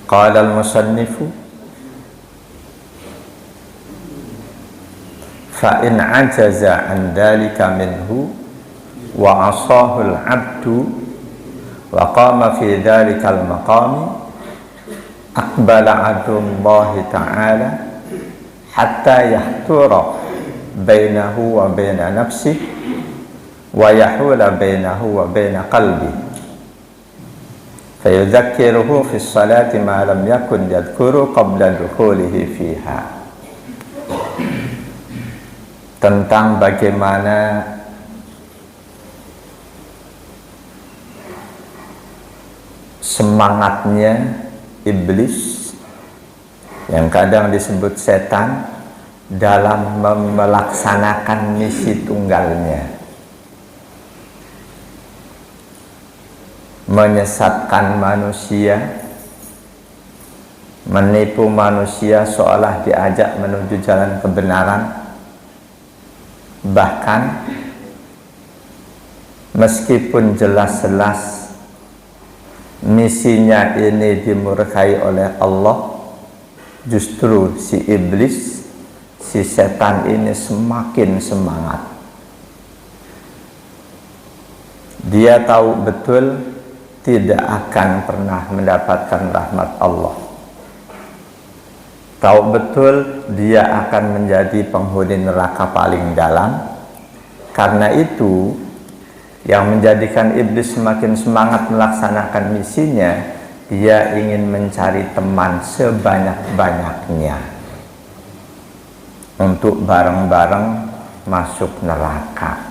Qala al-musannifu fa in ajaza an dhalika minhu wa asahu al-'abdu wa qama fi dhalika al-maqami aqbala adullahi ta'ala hatta yahtura bainahu wa baina nafsihi wa yahula bainahu wa baina qalbihi fayudzakiruhu fi sholati ma lam yakun yadhkuru qabla dukhulihi fiha. Tentang bagaimana semangatnya iblis yang kadang disebut setan dalam melaksanakan misi tunggalnya, menyesatkan manusia, menipu manusia seolah diajak menuju jalan kebenaran. Bahkan meskipun jelas-jelas misinya ini dimurkai oleh Allah, justru si iblis, si setan ini semakin semangat. Dia tahu betul tidak akan pernah mendapatkan rahmat Allah. Tahu betul dia akan menjadi penghuni neraka paling dalam. Karena itu yang menjadikan iblis semakin semangat melaksanakan misinya, dia ingin mencari teman sebanyak-banyaknya untuk bareng-bareng masuk neraka.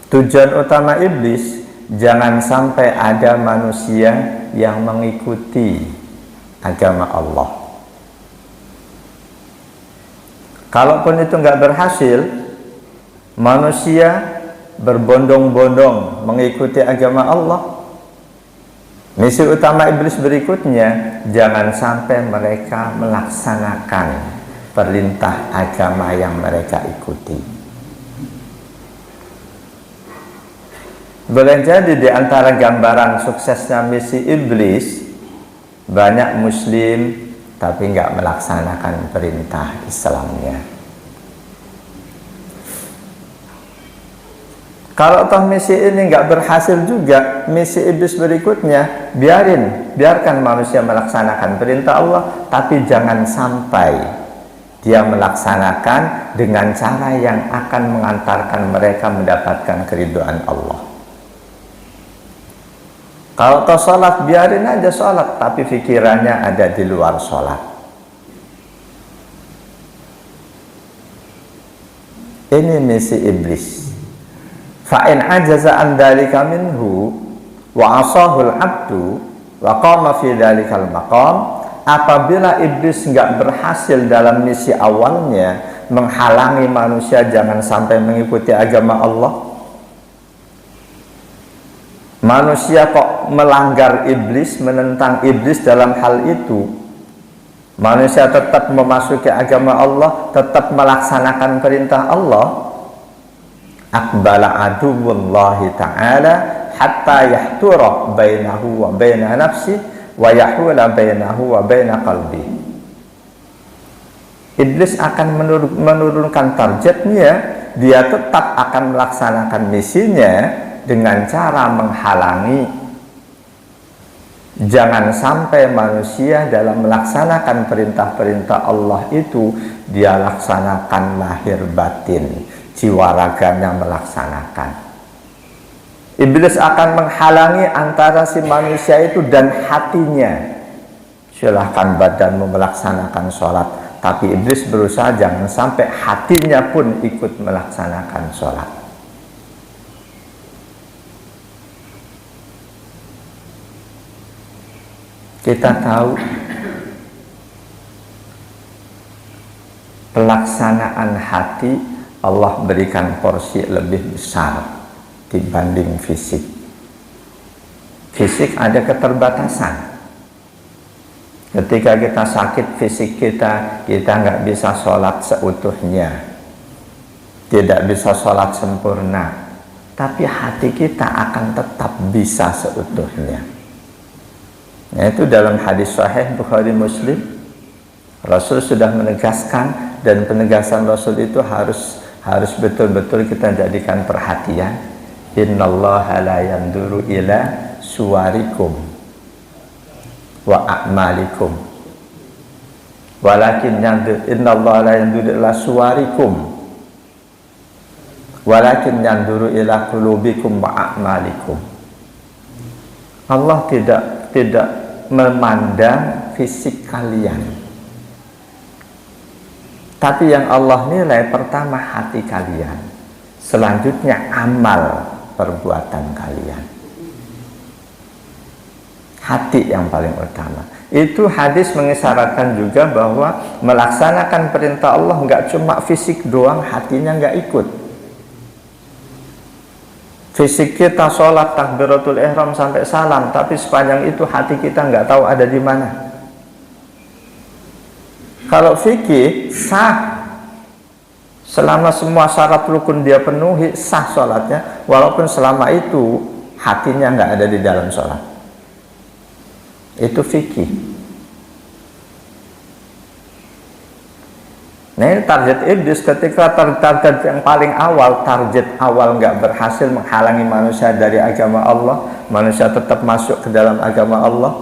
Tujuan utama iblis, jangan sampai ada manusia yang mengikuti agama Allah. Kalaupun itu nggak berhasil, manusia berbondong-bondong mengikuti agama Allah, misi utama iblis berikutnya, jangan sampai mereka melaksanakan perintah agama yang mereka ikuti. Boleh jadi di antara gambaran suksesnya misi iblis, banyak muslim tapi nggak melaksanakan perintah Islamnya. Kalau toh misi ini nggak berhasil juga, misi iblis berikutnya, biarkan manusia melaksanakan perintah Allah, tapi jangan sampai dia melaksanakan dengan cara yang akan mengantarkan mereka mendapatkan keridhaan Allah. Kalau toh sholat, biarin aja sholat, tapi pikirannya ada di luar sholat. Ini misi iblis. Fa'in ajaza an dzalika minhu wa asahul abdu wa qama fi dzalikal maqam. Apabila iblis nggak berhasil dalam misi awalnya, menghalangi manusia jangan sampai mengikuti agama Allah, manusia kok melanggar iblis, menentang iblis dalam hal itu, manusia tetap memasuki agama Allah, tetap melaksanakan perintah Allah, aqbala aduwullahi ta'ala hatta yahtura bainahu wa baina nafsi wa yahula bainahu wa baina qalbi. Iblis akan menurunkan targetnya, dia tetap akan melaksanakan misinya dengan cara menghalangi jangan sampai manusia dalam melaksanakan perintah-perintah Allah itu dia laksanakan lahir batin, jiwa raganya melaksanakan. Iblis akan menghalangi antara si manusia itu dan hatinya. Silahkan badanmu melaksanakan sholat, tapi iblis berusaha jangan sampai hatinya pun ikut melaksanakan sholat. Kita tahu pelaksanaan hati Allah berikan porsi lebih besar dibanding fisik. Fisik ada keterbatasan. Ketika kita sakit fisik kita nggak bisa sholat seutuhnya, tidak bisa sholat sempurna, tapi hati kita akan tetap bisa seutuhnya. Nah, itu dalam hadis sahih Bukhari Muslim, Rasul sudah menegaskan, dan penegasan Rasul itu harus betul-betul kita jadikan perhatian. Innallaha la yanduru ila suwarikum wa a'malikum walakin innallaha la yanduru ila suwarikum walakin yanduru ila qulubikum wa a'malikum. Allah tidak memandang fisik kalian, tapi yang Allah nilai pertama hati kalian, selanjutnya amal perbuatan kalian. Hati yang paling utama. Itu hadis mengisyaratkan juga bahwa melaksanakan perintah Allah nggak cuma fisik doang, hatinya nggak ikut. Fisik kita sholat takbiratul ihram sampai salam, tapi sepanjang itu hati kita nggak tahu ada di mana. Kalau fikih sah, selama semua syarat rukun dia penuhi, sah sholatnya, walaupun selama itu hatinya nggak ada di dalam sholat. Itu fikih. Nah, ini target iblis. Ketika target yang paling awal, target awal nggak berhasil menghalangi manusia dari agama Allah, manusia tetap masuk ke dalam agama Allah.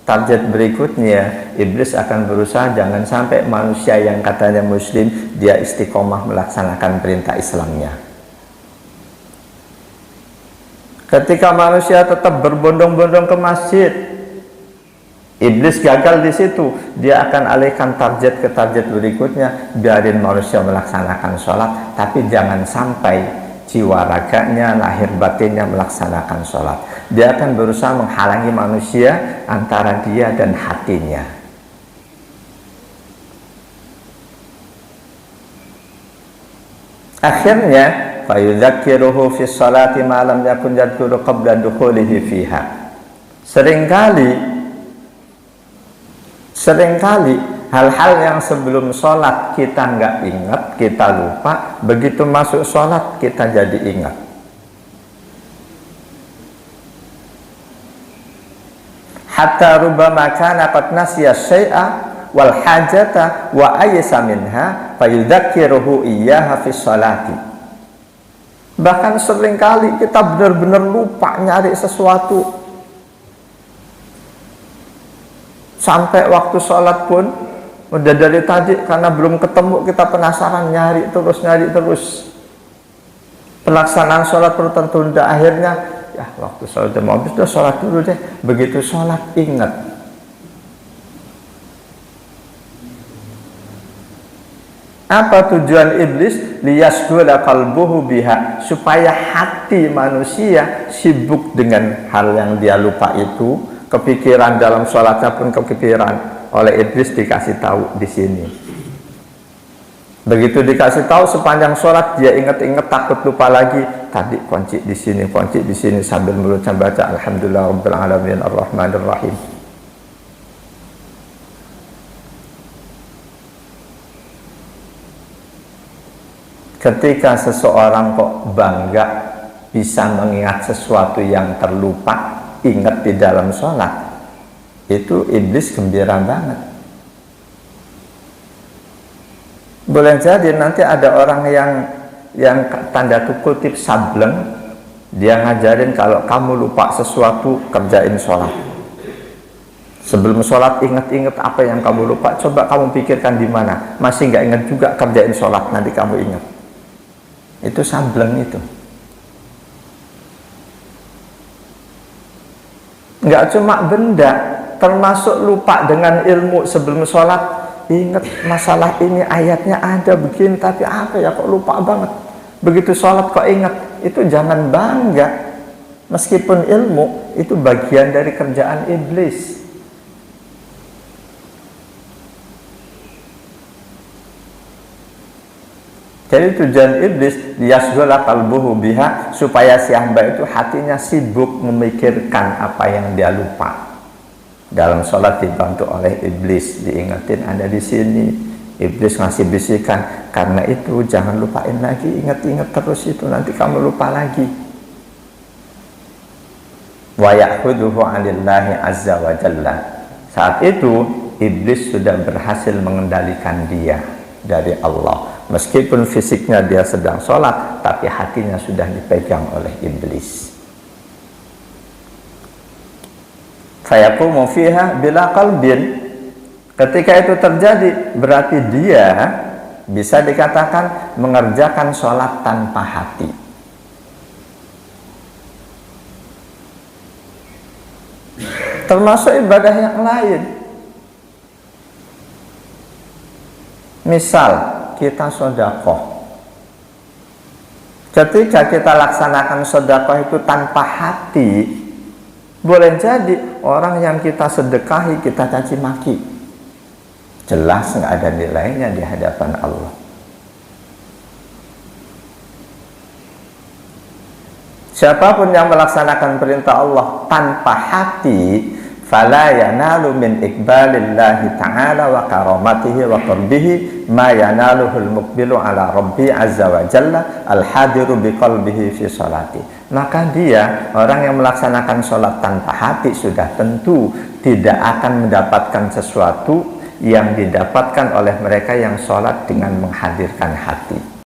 Target berikutnya, iblis akan berusaha jangan sampai manusia yang katanya muslim, dia istiqomah melaksanakan perintah Islamnya. Ketika manusia tetap berbondong-bondong ke masjid, iblis gagal di situ, dia akan alihkan target ke target berikutnya. Biarin manusia melaksanakan sholat, tapi jangan sampai jiwa raganya, lahir batinnya melaksanakan sholat. Dia akan berusaha menghalangi manusia antara dia dan hatinya. Akhirnya, fayudzakiruhu fi sholati ma lam yakun yadhkuru qabla dukhulihi fiha. Seringkali hal-hal yang sebelum sholat kita nggak ingat, kita lupa, begitu masuk sholat kita jadi ingat. Hatta rubbama kana qad nasiya syai'a wal hajata wa aysa minha fayudzakiruhu iyyaha fi sholati. Bahkan seringkali kita benar-benar lupa nyari sesuatu, sampai waktu sholat pun udah dari tadi karena belum ketemu kita penasaran, nyari terus. Pelaksanaan sholat perlu tertunda, akhirnya ya waktu sholat udah mau habis, udah sholat dulu deh. Begitu sholat ingat. Apa tujuan iblis? Liyasghula qalbuhu biha, supaya hati manusia sibuk dengan hal yang dia lupa itu. Kepikiran dalam sholatnya pun kepikiran, oleh iblis dikasih tahu di sini. Begitu dikasih tahu sepanjang sholat dia ingat-ingat, takut lupa lagi. Tadi kunci di sini sambil mulutnya baca alhamdulillahirabbil alamin arrahmanir rahim. Ketika seseorang kok bangga bisa mengingat sesuatu yang terlupa, ingat di dalam sholat, itu iblis gembira banget. Boleh jadi nanti ada orang yang tanda kutip sableng, dia ngajarin kalau kamu lupa sesuatu kerjain sholat. Sebelum sholat ingat-ingat apa yang kamu lupa, coba kamu pikirkan di mana, masih nggak ingat juga, kerjain sholat nanti kamu ingat. Itu sableng itu. Nggak cuma benda, termasuk lupa dengan ilmu sebelum sholat. Ingat masalah ini ayatnya ada begini, tapi apa ya kok lupa banget. Begitu sholat kok ingat. Itu jangan bangga. Meskipun ilmu itu bagian dari kerjaan iblis. Jadi tujuan iblis liyasghula qalbuhu biha, supaya si hamba itu hatinya sibuk memikirkan apa yang dia lupa. Dalam sholat dibantu oleh iblis, diingetin ada di sini. Iblis ngasih bisikan, karena itu jangan lupain lagi, ingat-ingat terus itu, nanti kamu lupa lagi. wa ya'khudhuhu 'anillahi azza wa jalla. Saat itu iblis sudah berhasil mengendalikan dia dari Allah. Meskipun fisiknya dia sedang sholat, tapi hatinya sudah dipegang oleh iblis. Fayaqumu fiha bila qalbin. Ketika itu terjadi, berarti dia bisa dikatakan mengerjakan sholat tanpa hati. Termasuk ibadah yang lain. Misal kita sedekah. Ketika kita laksanakan sedekah itu tanpa hati, boleh jadi orang yang kita sedekahi kita caci maki. Jelas nggak ada nilainya di hadapan Allah. Siapapun yang melaksanakan perintah Allah tanpa hati, fala yanalu min iqbalillahi ta'ala wa karamatihi wa qurbihi ma yanaluhul muqbilu ala rabbi azza wa jalla al-hadiru biqalbihi fi sholati. Maka dia, orang yang melaksanakan sholat tanpa hati, sudah tentu tidak akan mendapatkan sesuatu yang didapatkan oleh mereka yang sholat dengan menghadirkan hati.